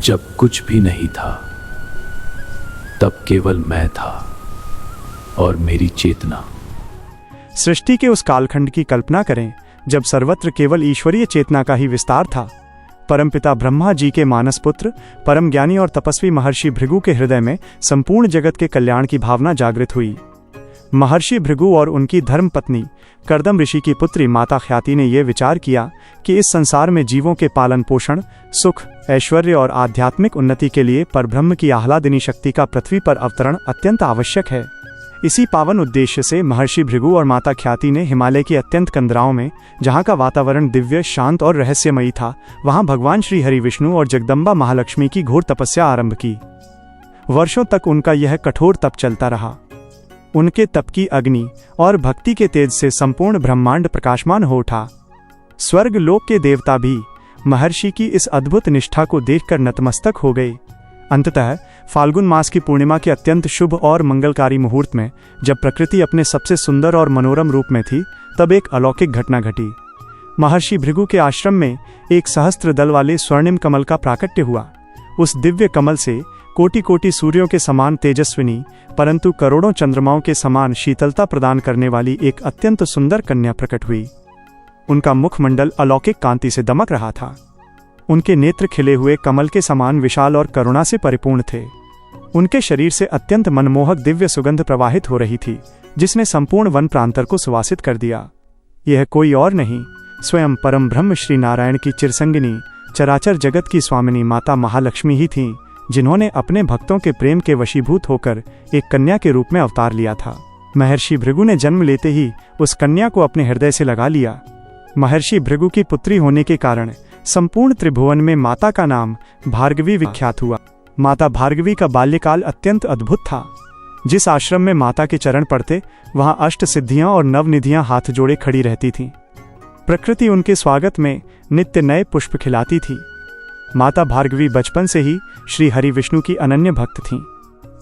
जब कुछ भी नहीं था तब केवल मैं था और मेरी चेतना। सृष्टि के उस कालखंड की कल्पना करें जब सर्वत्र केवल ईश्वरीय चेतना का ही विस्तार था। परमपिता ब्रह्मा जी के मानस पुत्र परम ज्ञानी और तपस्वी महर्षि भृगु के हृदय में संपूर्ण जगत के कल्याण की भावना जागृत हुई। महर्षि भृगु और उनकी धर्मपत्नी कर्दम ऋषि की पुत्री माता ख्याति ने यह विचार किया कि इस संसार में जीवों के पालन पोषण, सुख, ऐश्वर्य और आध्यात्मिक उन्नति के लिए परब्रह्म की आह्लादिनी शक्ति का पृथ्वी पर अवतरण अत्यंत आवश्यक है। इसी पावन उद्देश्य से महर्षि भृगु और माता ख्याति ने हिमालय की अत्यंत कंदराओं में, जहाँ का वातावरण दिव्य, शांत और रहस्यमयी था, वहाँ भगवान श्री हरि विष्णु और जगदम्बा महालक्ष्मी की घोर तपस्या आरंभ की। वर्षों तक उनका यह कठोर तप चलता रहा। उनके तप की अग्नि और भक्ति के तेज से संपूर्ण ब्रह्मांड प्रकाशमान हो उठा। स्वर्ग लोक के देवता भी महर्षि की इस अद्भुत निष्ठा को देखकर नतमस्तक हो गए। अंततः फाल्गुन मास की पूर्णिमा के अत्यंत शुभ और मंगलकारी मुहूर्त में, जब प्रकृति अपने सबसे सुंदर और मनोरम रूप में थी, तब एक अलौकिक घटना घटी। महर्षि भृगु के आश्रम में एक सहस्त्र दल वाले स्वर्णिम कमल का प्राकट्य हुआ। उस दिव्य कमल से कोटि कोटि सूर्यों के समान तेजस्विनी, परंतु करोड़ों चंद्रमाओं के समान शीतलता प्रदान करने वाली एक अत्यंत सुंदर कन्या प्रकट हुई। उनका मुखमंडल अलौकिक कांति से दमक रहा था। उनके नेत्र खिले हुए कमल के समान विशाल और करुणा से परिपूर्ण थे। उनके शरीर से अत्यंत मनमोहक दिव्य सुगंध प्रवाहित हो रही थी, जिसने संपूर्ण वन प्रांतर को सुवासित कर दिया। यह कोई और नहीं, स्वयं परम ब्रह्म श्री नारायण की चिरसंगिनी, चराचर जगत की स्वामिनी माता महालक्ष्मी ही थीं, जिन्होंने अपने भक्तों के प्रेम के वशीभूत होकर एक कन्या के रूप में अवतार लिया था। महर्षि भृगु ने जन्म लेते ही उस कन्या को अपने हृदय से लगा लिया। महर्षि भृगु की पुत्री होने के कारण संपूर्ण त्रिभुवन में माता का नाम भार्गवी विख्यात हुआ। माता भार्गवी का बाल्यकाल अत्यंत अद्भुत था। जिस आश्रम में माता के चरण पड़ते, वहां अष्ट सिद्धियां और नवनिधियां हाथ जोड़े खड़ी रहती थीं। प्रकृति उनके स्वागत में नित्य नए पुष्प खिलाती थी। माता भार्गवी बचपन से ही श्री हरि विष्णु की अनन्य भक्त थीं।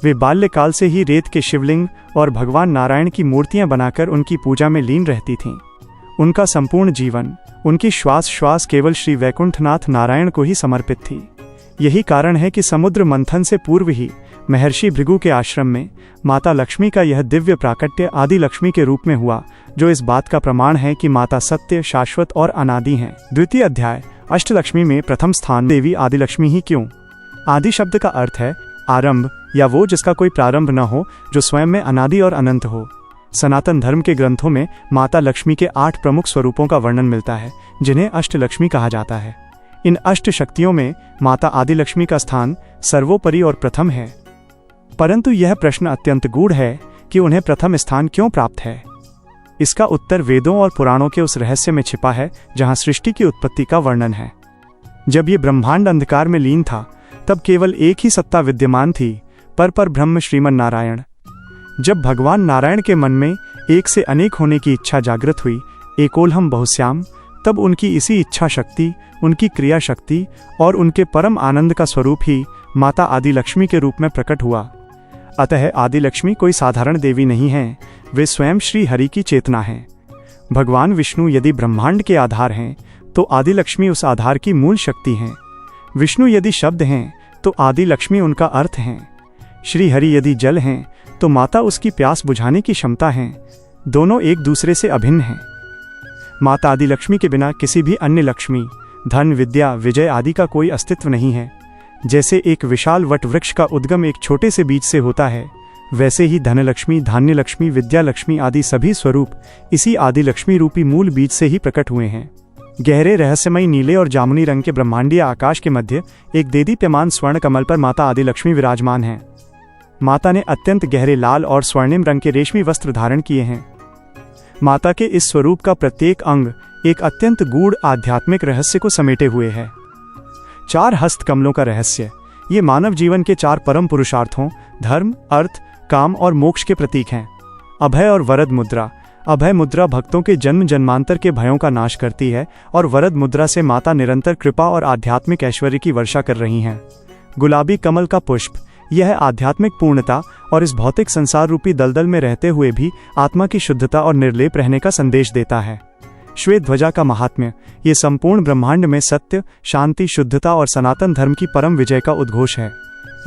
वे बाल्यकाल से ही रेत के शिवलिंग और भगवान नारायण की मूर्तियां बनाकर उनकी पूजा में लीन रहती थीं। उनका संपूर्ण जीवन, उनकी श्वास श्वास केवल श्री वैकुंठनाथ नारायण को ही समर्पित थी। यही कारण है कि समुद्र मंथन से पूर्व ही महर्षि भृगु के आश्रम में माता लक्ष्मी का यह दिव्य प्राकट्य आदि लक्ष्मी के रूप में हुआ, जो इस बात का प्रमाण है कि माता सत्य, शाश्वत और अनादि हैं। द्वितीय अध्याय अष्टलक्ष्मी में प्रथम स्थान देवी आदिलक्ष्मी ही क्यों? आदि शब्द का अर्थ है आरंभ या वो जिसका कोई प्रारंभ न हो, जो स्वयं में अनादि और अनंत हो। सनातन धर्म के ग्रंथों में माता लक्ष्मी के 8 प्रमुख स्वरूपों का वर्णन मिलता है, जिन्हें अष्टलक्ष्मी कहा जाता है। इन अष्ट शक्तियों में माता आदिलक्ष्मी का स्थान सर्वोपरि और प्रथम है। परंतु यह प्रश्न अत्यंत गूढ़ है कि उन्हें प्रथम स्थान क्यों प्राप्त है। इसका उत्तर वेदों और पुराणों के उस रहस्य में छिपा है जहां सृष्टि की उत्पत्ति का वर्णन है। जब ये ब्रह्मांड अंधकार में लीन था, तब केवल एक ही सत्ता विद्यमान थी, पर ब्रह्म श्रीमन नारायण। जब भगवान नारायण के मन में एक से अनेक होने की इच्छा जागृत हुई, एकोलहम बहुश्याम, तब उनकी इसी इच्छा शक्ति, उनकी क्रिया शक्ति और उनके परम आनंद का स्वरूप ही माता आदिलक्ष्मी के रूप में प्रकट हुआ। अतः आदिलक्ष्मी कोई साधारण देवी नहीं है, वे स्वयं श्री हरि की चेतना हैं। भगवान विष्णु यदि ब्रह्मांड के आधार हैं, तो आदिलक्ष्मी उस आधार की मूल शक्ति हैं। विष्णु यदि शब्द हैं, तो आदिलक्ष्मी उनका अर्थ हैं। श्री हरि यदि जल हैं, तो माता उसकी प्यास बुझाने की क्षमता है। दोनों एक दूसरे से अभिन्न हैं। माता आदिलक्ष्मी के बिना किसी भी अन्य लक्ष्मी, धन, विद्या, विजय आदि का कोई अस्तित्व नहीं है। जैसे एक विशाल वट वृक्ष का उद्गम एक छोटे से बीज से होता है, वैसे ही धनलक्ष्मी, धान्य लक्ष्मी, विद्या लक्ष्मी आदि सभी स्वरूप इसी आदिलक्ष्मी रूपी मूल बीज से ही प्रकट हुए हैं। गहरे रहस्यमयी नीले और जामुनी रंग के ब्रह्मांडीय आकाश के मध्य एक देदीप्यमान स्वर्ण कमल पर माता आदिलक्ष्मी विराजमान हैं। माता ने अत्यंत गहरे लाल और स्वर्णिम रंग के रेशमी वस्त्र धारण किए हैं। माता के इस स्वरूप का प्रत्येक अंग एक अत्यंत गूढ़ आध्यात्मिक रहस्य को समेटे हुए है। 4 हस्त कमलों का रहस्य, ये मानव जीवन के 4 परम पुरुषार्थों धर्म, अर्थ, काम और मोक्ष के प्रतीक हैं। अभय और वरद मुद्रा। अभय मुद्रा भक्तों के जन्म जन्मांतर के भयों का नाश करती है और वरद मुद्रा से माता निरंतर कृपा और आध्यात्मिक ऐश्वर्य की वर्षा कर रही हैं। गुलाबी कमल का पुष्प, यह आध्यात्मिक पूर्णता और इस भौतिक संसार रूपी दलदल में रहते हुए भी आत्मा की शुद्धता और निर्लेप रहने का संदेश देता है। श्वेत ध्वजा का महात्म्य ये संपूर्ण ब्रह्मांड में सत्य, शांति, शुद्धता और सनातन धर्म की परम विजय का उद्घोष है।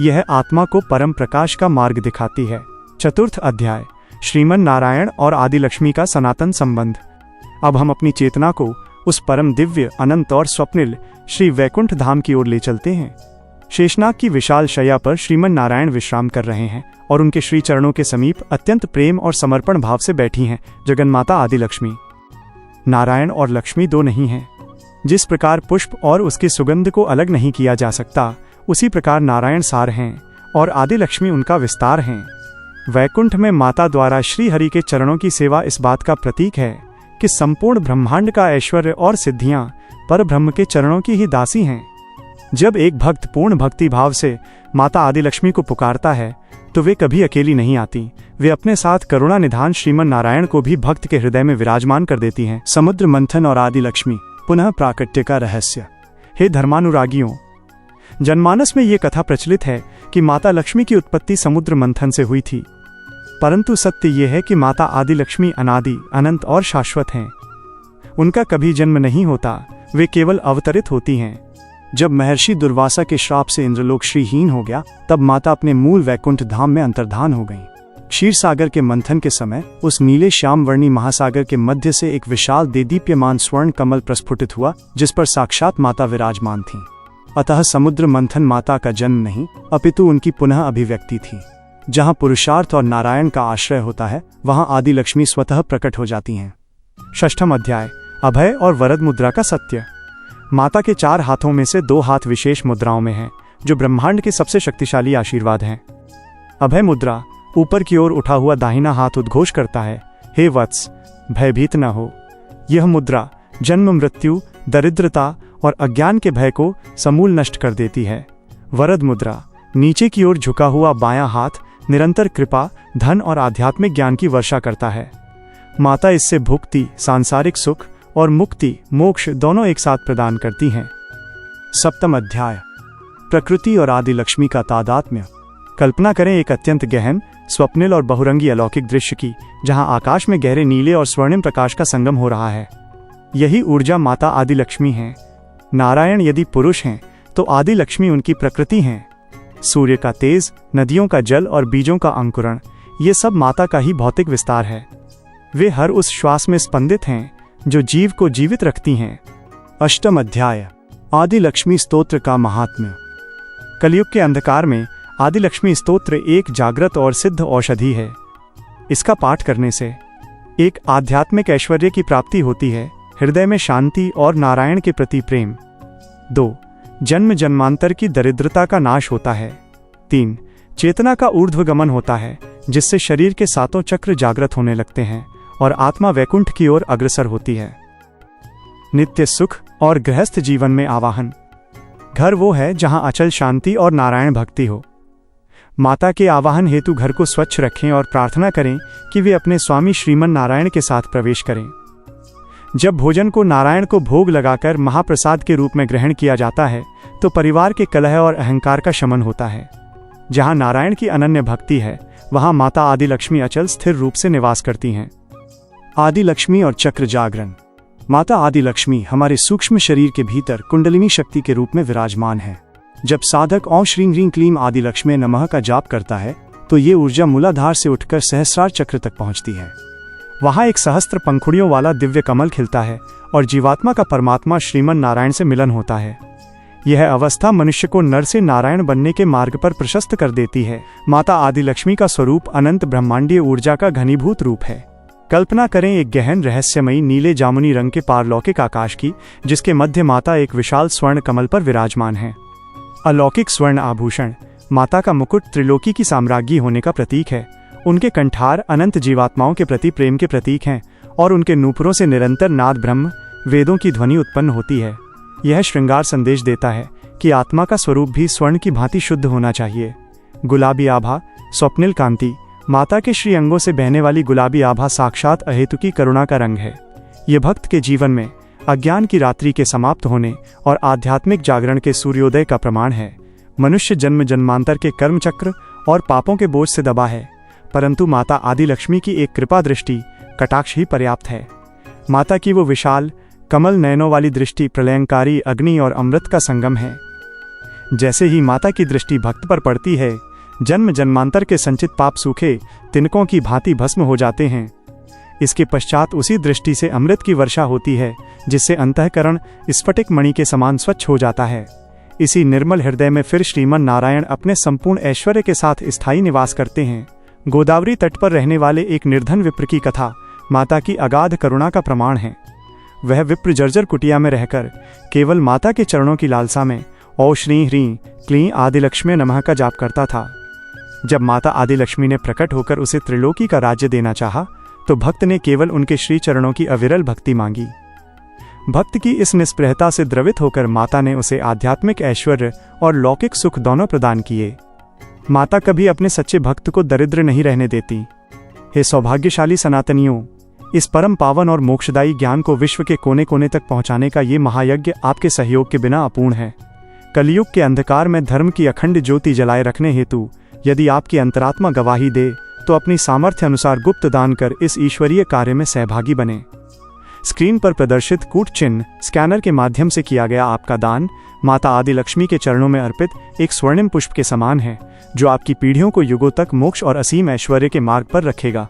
यह आत्मा को परम प्रकाश का मार्ग दिखाती है। चतुर्थ अध्याय, श्रीमन नारायण और आदिलक्ष्मी का सनातन संबंध। अब हम अपनी चेतना को उस परम दिव्य, अनंत और स्वप्निल श्री वैकुंठ धाम की ओर ले चलते हैं। शेषनाग की विशाल शैया पर श्रीमन नारायण विश्राम कर रहे हैं और उनके श्री चरणों के समीप अत्यंत प्रेम और समर्पण भाव से बैठी हैं जगन्माता आदिलक्ष्मी। नारायण और लक्ष्मी दो नहीं हैं। जिस प्रकार पुष्प और उसकी सुगंध को अलग नहीं किया जा सकता, उसी प्रकार नारायण सार हैं और आदिलक्ष्मी उनका विस्तार हैं। वैकुंठ में माता द्वारा श्री हरि के चरणों की सेवा इस बात का प्रतीक है कि संपूर्ण ब्रह्मांड का ऐश्वर्य और सिद्धियां पर ब्रह्म के चरणों की ही दासी हैं। जब एक भक्त पूर्ण भक्ति भाव से माता आदिलक्ष्मी को पुकारता है तो वे कभी अकेली नहीं आती। वे अपने साथ करुणा निधान श्रीमन नारायण को भी भक्त के हृदय में विराजमान कर देती हैं। समुद्र मंथन और आदिलक्ष्मी पुनः प्राकट्य का रहस्य। हे धर्मानुरागियों, जनमानस में ये कथा प्रचलित है कि माता लक्ष्मी की उत्पत्ति समुद्र मंथन से हुई थी, परंतु सत्य ये है कि माता आदिलक्ष्मी अनादि, अनंत और शाश्वत हैं। उनका कभी जन्म नहीं होता, वे केवल अवतरित होती हैं। जब महर्षि दुर्वासा के श्राप से इंद्रलोक श्रीहीन हो गया, तब माता अपने मूल वैकुंठ धाम में अंतर्धान हो गईं। क्षीर सागर के मंथन के समय उस नीले श्याम वर्णी महासागर के मध्य से एक विशाल देदीप्यमान स्वर्ण कमल प्रस्फुटित हुआ, जिस पर साक्षात माता विराजमान थीं। अतः समुद्र मंथन माता का जन्म नहीं, अपितु उनकी पुनः अभिव्यक्ति थी। जहाँ पुरुषार्थ और नारायण का आश्रय होता है, वहाँ आदिलक्ष्मी स्वतः प्रकट हो जाती हैं। षष्ठम अध्याय, अभय और वरद मुद्रा का सत्य। माता के 4 हाथों में से 2 हाथ विशेष मुद्राओं में हैं, जो ब्रह्मांड के सबसे शक्तिशाली आशीर्वाद हैं। अभय मुद्रा, ऊपर की ओर उठा हुआ दाहिना हाथ उद्घोष करता है, हे वत्स, भयभीत न हो। यह मुद्रा जन्म, मृत्यु, दरिद्रता और अज्ञान के भय को समूल नष्ट कर देती है। वरद मुद्रा, नीचे की ओर झुका हुआ बायां हाथ निरंतर कृपा, धन और आध्यात्मिक ज्ञान की वर्षा करता है। माता इससे भुक्ति, सांसारिक सुख और मुक्ति, मोक्ष दोनों एक साथ प्रदान करती हैं। सप्तम अध्याय, प्रकृति और आदिलक्ष्मी का तादात्म्य। कल्पना करें एक अत्यंत गहन, स्वप्निल और बहुरंगी अलौकिक दृश्य की, जहां आकाश में गहरे नीले और स्वर्णिम प्रकाश का संगम हो रहा है। यही ऊर्जा माता आदिलक्ष्मी है। नारायण यदि पुरुष हैं तो आदिलक्ष्मी उनकी प्रकृति हैं। सूर्य का तेज, नदियों का जल और बीजों का अंकुरण, ये सब माता का ही भौतिक विस्तार है। वे हर उस श्वास में स्पंदित हैं जो जीव को जीवित रखती हैं। अष्टम अध्याय, आदिलक्ष्मी स्तोत्र का महात्म्य। कलयुग के अंधकार में आदिलक्ष्मी स्तोत्र एक जागृत और सिद्ध औषधि है। इसका पाठ करने से एक आध्यात्मिक ऐश्वर्य की प्राप्ति होती है, हृदय में शांति और नारायण के प्रति प्रेम। 2. जन्म जन्मांतर की दरिद्रता का नाश होता है। 3. चेतना का ऊर्ध्वगमन होता है, जिससे शरीर के 7 चक्र जागृत होने लगते हैं और आत्मा वैकुंठ की ओर अग्रसर होती है। नित्य सुख और गृहस्थ जीवन में आवाहन। घर वो है जहां अचल शांति और नारायण भक्ति हो। माता के आवाहन हेतु घर को स्वच्छ रखें और प्रार्थना करें कि वे अपने स्वामी श्रीमन नारायण के साथ प्रवेश करें। जब भोजन को नारायण को भोग लगाकर महाप्रसाद के रूप में ग्रहण किया जाता है, तो परिवार के कलह और अहंकार का शमन होता है। जहां नारायण की अनन्य भक्ति है, वहां माता आदिलक्ष्मी अचल स्थिर रूप से निवास करती हैं। आदिलक्ष्मी और चक्र जागरण। माता आदिलक्ष्मी हमारे सूक्ष्म शरीर के भीतर कुंडलिनी शक्ति के रूप में विराजमान है। जब साधक ओम श्रीं ह्रीं क्लीं आदिलक्ष्मी नमः का जाप करता है, तो ये ऊर्जा मूलाधार से उठकर सहस्रार चक्र तक पहुंचती है। वहां एक सहस्त्र पंखुड़ियों वाला दिव्य कमल खिलता है और जीवात्मा का परमात्मा श्रीमन नारायण से मिलन होता है। यह अवस्था मनुष्य को नर से नारायण बनने के मार्ग पर प्रशस्त कर देती है। माता आदिलक्ष्मी का स्वरूप अनंत ब्रह्मांडीय ऊर्जा का घनीभूत रूप है। कल्पना करें एक गहन रहस्यमयी नीले जामुनी रंग के पारलौकिक आकाश की, जिसके मध्य माता एक विशाल स्वर्ण कमल पर विराजमान है। अलौकिक स्वर्ण आभूषण माता का मुकुट त्रिलोकी की साम्राज्ञी होने का प्रतीक है। उनके कंठार अनंत जीवात्माओं के प्रति प्रेम के प्रतीक हैं और उनके नूपुरों से निरंतर नाद ब्रह्म वेदों की ध्वनि उत्पन्न होती है। यह श्रृंगार संदेश देता है कि आत्मा का स्वरूप भी स्वर्ण की भांति शुद्ध होना चाहिए। गुलाबी आभा, स्वप्निल कांति। माता के श्री अंगों से बहने वाली गुलाबी आभा साक्षात अहेतुकी करुणा का रंग है। ये भक्त के जीवन में अज्ञान की रात्रि के समाप्त होने और आध्यात्मिक जागरण के सूर्योदय का प्रमाण है। मनुष्य जन्म जन्मांतर के कर्म चक्र और पापों के बोझ से दबा है, परंतु माता आदिलक्ष्मी की एक कृपा दृष्टि कटाक्ष ही पर्याप्त है। माता की वो विशाल कमल नयनों वाली दृष्टि प्रलयंकारी अग्नि और अमृत का संगम है। जैसे ही माता की दृष्टि भक्त पर पड़ती है, जन्म जन्मांतर के संचित पाप सूखे तिनकों की भांति भस्म हो जाते हैं। इसके पश्चात उसी दृष्टि से अमृत की वर्षा होती है, जिससे अंतःकरण स्फटिक मणि के समान स्वच्छ हो जाता है। इसी निर्मल हृदय में फिर श्रीमन नारायण अपने संपूर्ण ऐश्वर्य के साथ स्थायी निवास करते हैं। गोदावरी तट पर रहने वाले एक निर्धन विप्र की कथा माता की अगाध करुणा का प्रमाण है। वह विप्र जर्जर कुटिया में रहकर केवल माता के चरणों की लालसा में ओ श्री ह्रीं क्लीं आदिलक्ष्मी नमः का जाप करता था। जब माता आदिलक्ष्मी ने प्रकट होकर उसे त्रिलोकी का राज्य देना चाहा, तो भक्त ने केवल उनके श्री चरणों की अविरल भक्ति मांगी। भक्त की इस निस्पृहता से द्रवित होकर माता ने उसे आध्यात्मिक ऐश्वर्य और लौकिक सुख दोनों प्रदान किए। माता कभी अपने सच्चे भक्त को दरिद्र नहीं रहने देती। हे सौभाग्यशाली सनातनियों, इस परम पावन और मोक्षदायी ज्ञान को विश्व के कोने कोने तक पहुंचाने का ये महायज्ञ आपके सहयोग के बिना अपूर्ण है। कलयुग के अंधकार में धर्म की अखंड ज्योति जलाए रखने हेतु यदि आपकी अंतरात्मा गवाही दे, तो अपनी सामर्थ्य अनुसार गुप्त दान कर इस ईश्वरीय कार्य में सहभागी बने। स्क्रीन पर प्रदर्शित कूट चिन्ह स्कैनर के माध्यम से किया गया आपका दान माता आदिलक्ष्मी के चरणों में अर्पित एक स्वर्णिम पुष्प के समान है, जो आपकी पीढ़ियों को युगों तक मोक्ष और असीम ऐश्वर्य के मार्ग पर रखेगा।